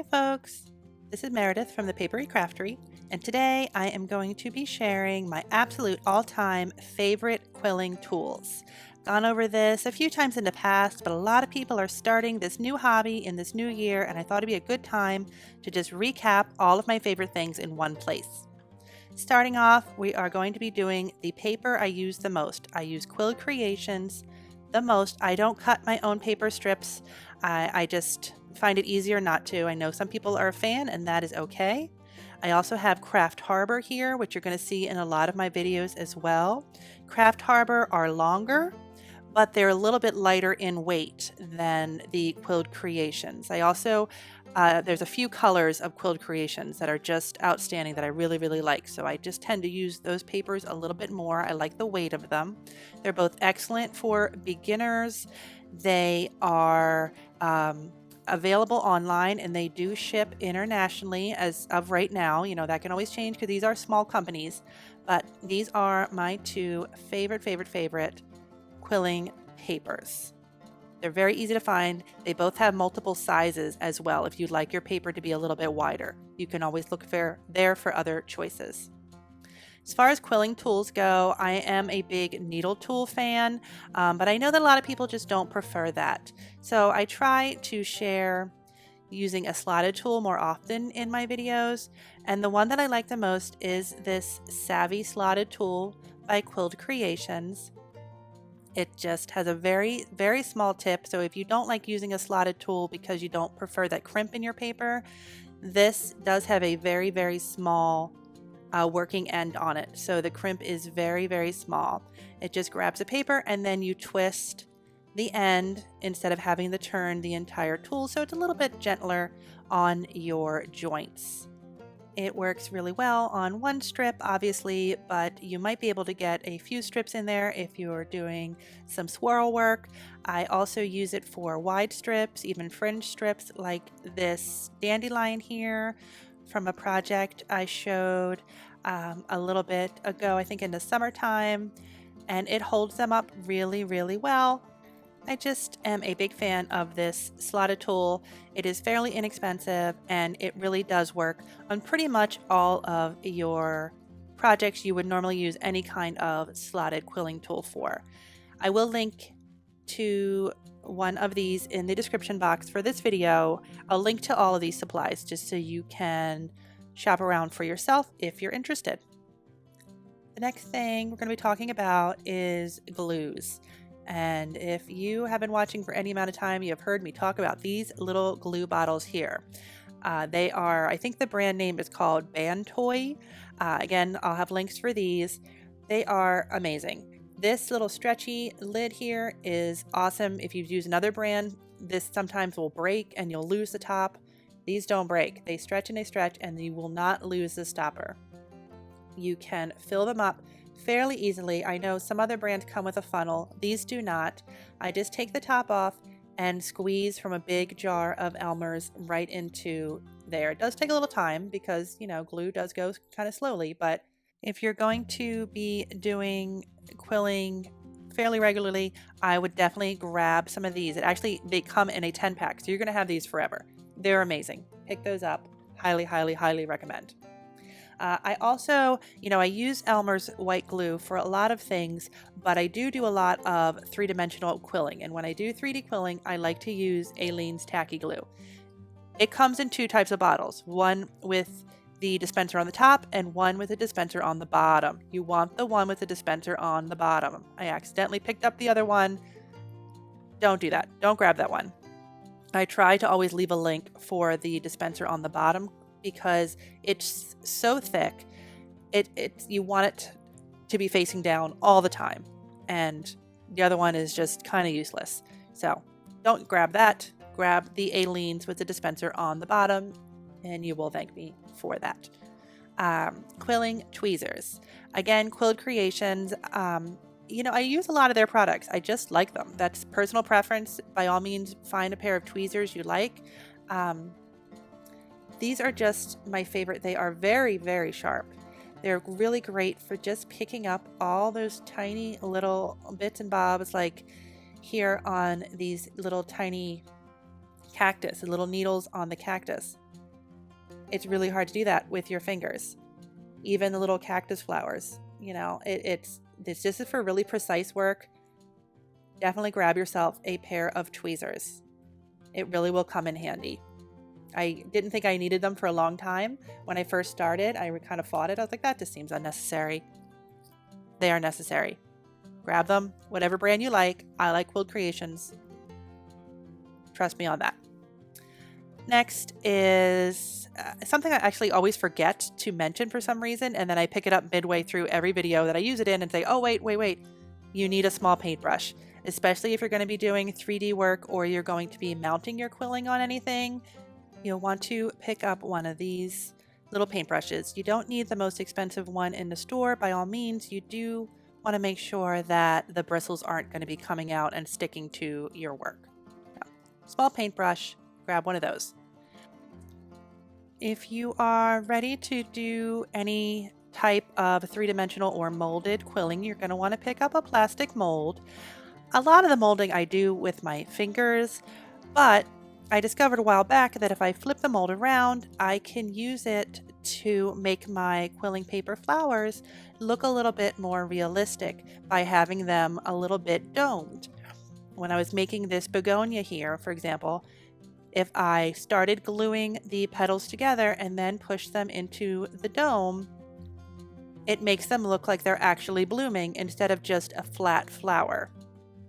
Hi folks, this is Meredith from the Papery Craftery, and today I am going to be sharing my absolute all-time favorite quilling tools. Gone over this a few times in the past, but a lot of people are starting this new hobby in this new year, and I thought it'd be a good time to just recap all of my favorite things in one place. Starting off, we are going to be doing the paper I use the most. I use Quill Creations the most. I don't cut my own paper strips. I just find it easier not to. I know some people are a fan, and that is okay. I also have Craft Harbor here, which you're going to see in a lot of my videos as well. Craft Harbor are longer, but they're a little bit lighter in weight than the Quilled Creations. I also, there's a few colors of Quilled Creations that are just outstanding that I really, really like. So I just tend to use those papers a little bit more. I like the weight of them. They're both excellent for beginners. They are available online, and they do ship internationally as of right now. You know, that can always change because these are small companies, but these are my two favorite quilling papers. They're very easy to find. They both have multiple sizes as well. If you'd like your paper to be a little bit wider, you can always look there for other choices. As far as quilling tools go, I am a big needle tool fan, but I know that a lot of people just don't prefer that. So I try to share using a slotted tool more often in my videos, and the one that I like the most is this Savvy Slotted Tool by Quilled Creations. It just has a very, very small tip, so if you don't like using a slotted tool because you don't prefer that crimp in your paper, this does have a very, very small working end on it. So the crimp is very, very small. It just grabs a paper and then you twist the end instead of having to turn the entire tool, so it's a little bit gentler on your joints. It works really well on one strip, obviously, but you might be able to get a few strips in there if you're doing some swirl work. I also use it for wide strips, even fringe strips like this dandelion here from a project I showed a little bit ago, I think in the summertime, and it holds them up really, really well. I just am a big fan of this slotted tool. It is fairly inexpensive, and it really does work on pretty much all of your projects you would normally use any kind of slotted quilling tool for. I will link to one of these in the description box for this video. I'll link to all of these supplies just so you can shop around for yourself if you're interested. The next thing we're going to be talking about is glues. And if you have been watching for any amount of time, you have heard me talk about these little glue bottles here. They are, I think the brand name is called Bantoy. Again, I'll have links for these. They are amazing. This little stretchy lid here is awesome. If you use another brand, this sometimes will break and you'll lose the top. These don't break. They stretch and you will not lose the stopper. You can fill them up fairly easily. I know some other brands come with a funnel. These do not. I just take the top off and squeeze from a big jar of Elmer's right into there. It does take a little time because, you know, glue does go kind of slowly, but if you're going to be doing quilling fairly regularly, I would definitely grab some of these. They come in a 10-pack, so you're going to have these forever. They're amazing. Pick those up. Highly, highly, highly recommend. I also, I use Elmer's white glue for a lot of things, but I do a lot of three-dimensional quilling. And when I do 3D quilling, I like to use Aleene's tacky glue. It comes in two types of bottles, one with the dispenser on the top and one with a dispenser on the bottom. You want the one with the dispenser on the bottom. I accidentally picked up the other one. Don't do that. Don't grab that one. I try to always leave a link for the dispenser on the bottom because it's so thick. You want it to be facing down all the time, and the other one is just kind of useless. So don't grab that. Grab the Aleene's with the dispenser on the bottom, and you will thank me for that. Quilling tweezers. Again, Quilled Creations. I use a lot of their products. I just like them. That's personal preference. By all means, find a pair of tweezers you like. These are just my favorite. They are very, very sharp. They're really great for just picking up all those tiny little bits and bobs, like here on these little tiny cactus, the little needles on the cactus. it's really hard to do that with your fingers. Even the little cactus flowers, this is for really precise work. Definitely grab yourself a pair of tweezers. It really will come in handy. I didn't think I needed them for a long time. When I first started, I kind of fought it. I was like, that just seems unnecessary. They are necessary. Grab them, whatever brand you like. I like Quilt Creations. Trust me on that. Next is something I actually always forget to mention for some reason, and then I pick it up midway through every video that I use it in and say, oh, wait. You need a small paintbrush, especially if you're going to be doing 3D work or you're going to be mounting your quilling on anything. You'll want to pick up one of these little paintbrushes. You don't need the most expensive one in the store. By all means, you do want to make sure that the bristles aren't going to be coming out and sticking to your work. Now, small paintbrush, grab one of those. If you are ready to do any type of three-dimensional or molded quilling, you're going to want to pick up a plastic mold. A lot of the molding I do with my fingers, but I discovered a while back that if I flip the mold around, I can use it to make my quilling paper flowers look a little bit more realistic by having them a little bit domed. When I was making this begonia here, for example, if I started gluing the petals together and then pushed them into the dome, it makes them look like they're actually blooming instead of just a flat flower.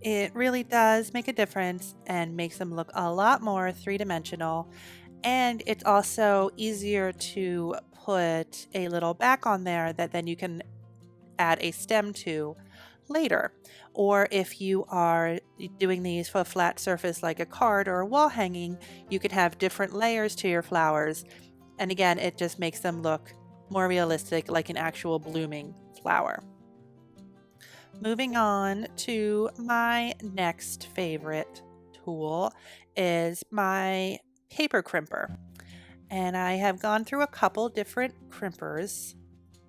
It really does make a difference and makes them look a lot more three-dimensional. And it's also easier to put a little back on there that then you can add a stem to later. Or if you are doing these for a flat surface like a card or a wall hanging, you could have different layers to your flowers. And again, it just makes them look more realistic, like an actual blooming flower. Moving on to my next favorite tool is my paper crimper. And I have gone through a couple different crimpers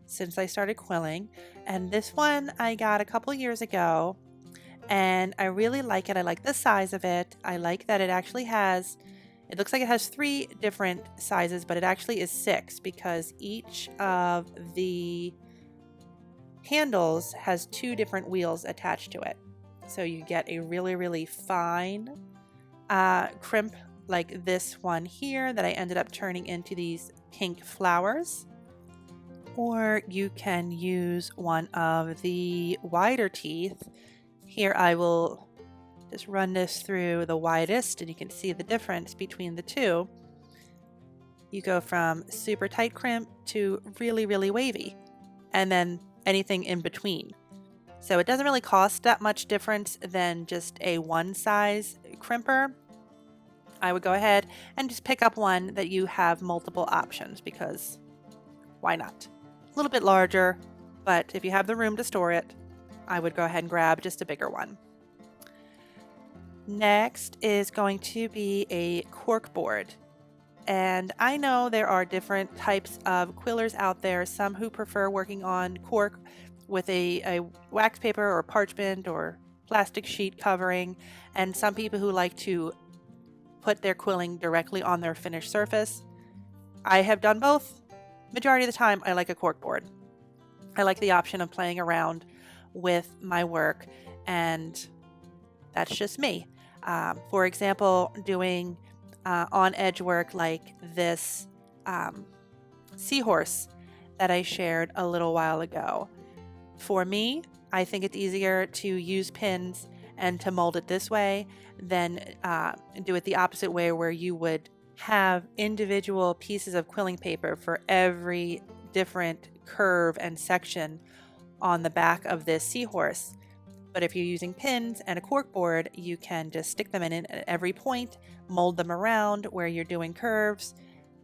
since I started quilling. And this one I got a couple years ago, and I really like it. I like the size of it. I like that it looks like it has 3 different sizes, but it actually is 6 because each of the handles has 2 different wheels attached to it. So you get a really, really fine crimp like this one here that I ended up turning into these pink flowers. Or you can use one of the wider teeth. Here I will just run this through the widest and you can see the difference between the two. You go from super tight crimp to really, really wavy, and then anything in between. So it doesn't really cost that much difference than just a one size crimper. I would go ahead and just pick up one that you have multiple options, because why not? A little bit larger, but if you have the room to store it, I would go ahead and grab just a bigger one. Next is going to be a cork board. And I know there are different types of quillers out there, some who prefer working on cork with a wax paper or parchment or plastic sheet covering, and some people who like to put their quilling directly on their finished surface. I have done both. Majority of the time, I like a cork board. I like the option of playing around with my work, and that's just me. For example, doing on edge work like this seahorse that I shared a little while ago. For me, I think it's easier to use pins and to mold it this way than do it the opposite way, where you would have individual pieces of quilling paper for every different curve and section on the back of this seahorse. But if you're using pins and a cork board, you can just stick them in at every point, mold them around where you're doing curves,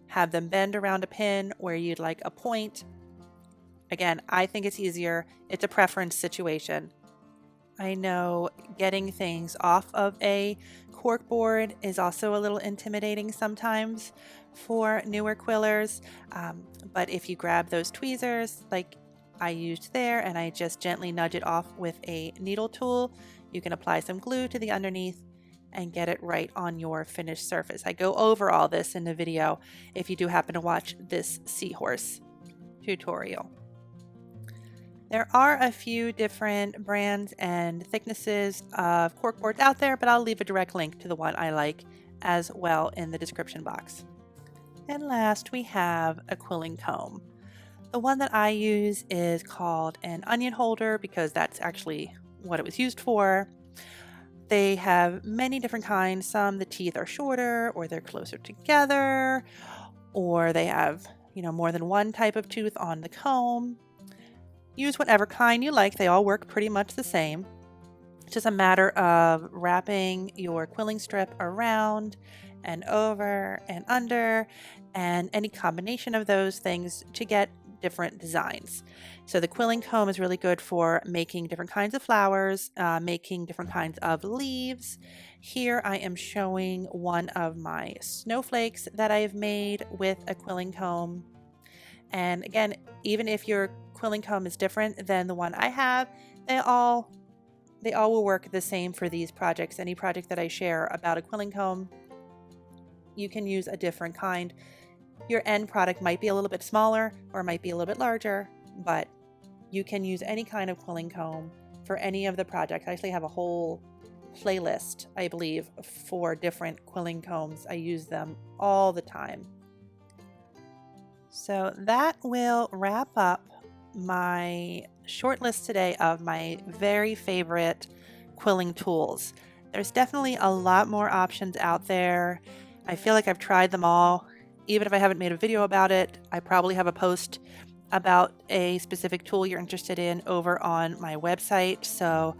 have them bend around a pin where you'd like a point. Again, I think it's easier. It's a preference situation. I know getting things off of a cork board is also a little intimidating sometimes for newer quillers, but if you grab those tweezers like I used there and I just gently nudge it off with a needle tool, you can apply some glue to the underneath and get it right on your finished surface. I go over all this in the video if you do happen to watch this seahorse tutorial. There are a few different brands and thicknesses of cork boards out there, but I'll leave a direct link to the one I like as well in the description box. And last, we have a quilling comb. The one that I use is called an onion holder because that's actually what it was used for. They have many different kinds. Some the teeth are shorter or they're closer together, or they have, more than one type of tooth on the comb. Use whatever kind you like. They all work pretty much the same. It's just a matter of wrapping your quilling strip around and over and under and any combination of those things to get different designs. So the quilling comb is really good for making different kinds of flowers, making different kinds of leaves. Here I am showing one of my snowflakes that I've made with a quilling comb. And again, even if your quilling comb is different than the one I have, they all will work the same for these projects. Any project that I share about a quilling comb, you can use a different kind. Your end product might be a little bit smaller or might be a little bit larger, but you can use any kind of quilling comb for any of the projects. I actually have a whole playlist, I believe, for different quilling combs. I use them all the time. So that will wrap up my short list today of my very favorite quilling tools. There's definitely a lot more options out there. I feel like I've tried them all. Even if I haven't made a video about it, I probably have a post about a specific tool you're interested in over on my website. So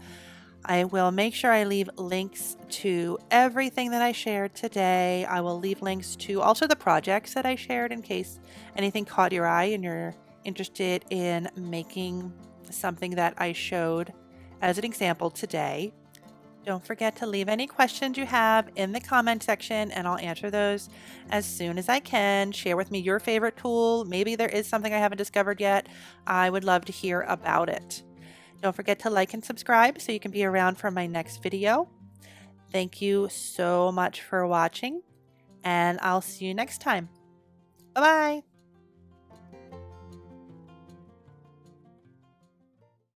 I will make sure I leave links to everything that I shared today. I will leave links to also the projects that I shared in case anything caught your eye and you're interested in making something that I showed as an example today. Don't forget to leave any questions you have in the comment section and I'll answer those as soon as I can. Share with me your favorite tool. Maybe there is something I haven't discovered yet. I would love to hear about it. Don't forget to like and subscribe so you can be around for my next video. Thank you so much for watching and I'll see you next time. Bye-bye.